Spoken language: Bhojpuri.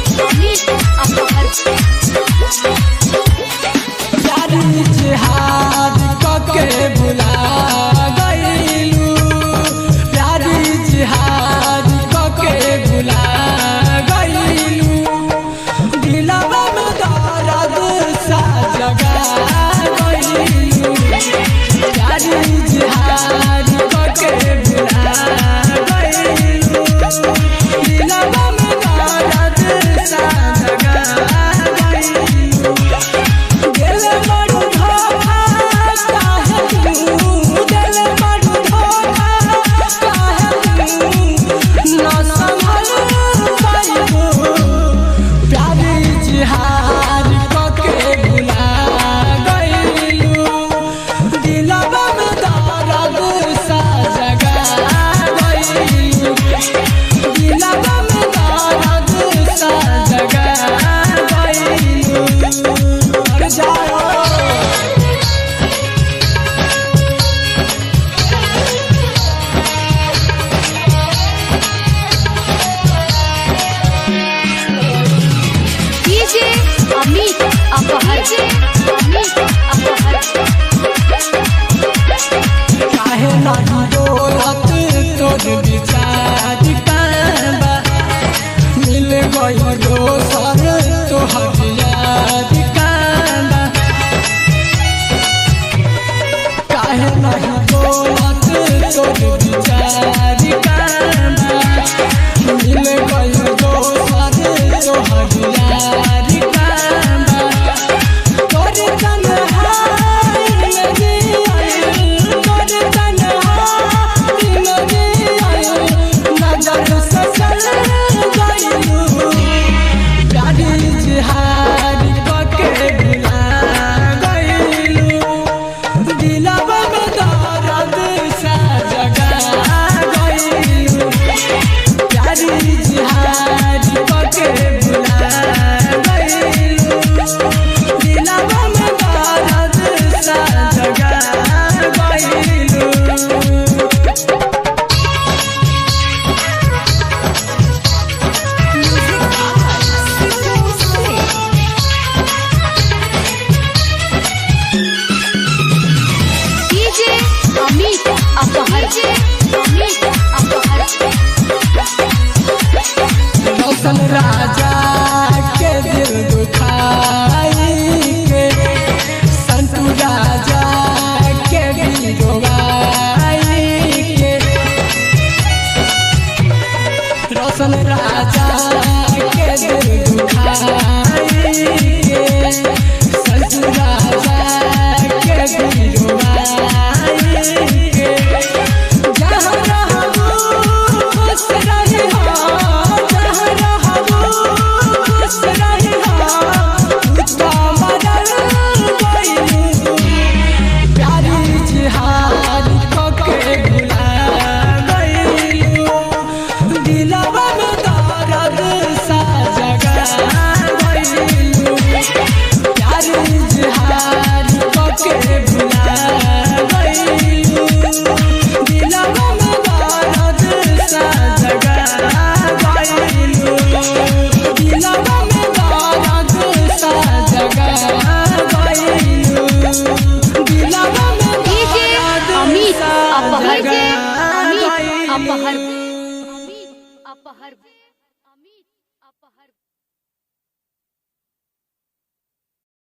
अमित अपहर जारी जिहाद कके भुला गइलू, प्यारी जिहाद कके भुला गइलू, दिलवा में दर्द सा जगा गइलू, प्यारी जिहाद कके भुला गइलू, दिलवा में दर्द सा जगा गइलू। दिल बड़ू धोखा काहे तू, दिल बड़ू धोखा काहे तू, ना संभल पाइबू, प्यारी जिहाद कके भुला गइलू, दिलवा में दर्द सा जगा गइलू, दिलवा में दर्द सा जगा गइलू। मर जाओ डीजे अमित अपहर अमित अपहर काहे नाही डोलत तोर विचार काबा, मिल गई दोसर तोहर याद काबा, काहे नाही डोलत तोर विचार काबा, मिल गई दोसर तोहर याद काबा, तोर तन्हाई में जियल, तोर तन्हाई में जियल, नजर से चल गइलू, प्यारी जिहाद कके भुला गइलू, दिलवा में दर्द सा जगा गइलू, प्यारी जिहाद कके भुला गइलू, दिलवा में दर्द सा जगा गइलू। डीजे अमित अपहर अमित अपहर मौसम राजा के दिल दुखाई के, संतू राजा के दिल डोबाई के, रोशन राजा के दिल दुखाई के, संतू राजा के दिल डोबाई के, जहाँ रहबू खुश रहिहा, जहाँ रहबू खुश रहिहा, तू बदल गइलू, प्यारी जिहाद कके भुला गइलू, दिलवा में दर्द सा जगा गइलू, प्यारी जिहाद कके भुला गइलू, दिलवा में दर्द सा जगा गइलू, दिलवा में दर्द सा जगा गइलू, दिलवा में डीजे अमित अपहर जगा अमित गइलू। अपहर अमित अपहर अमित अपहर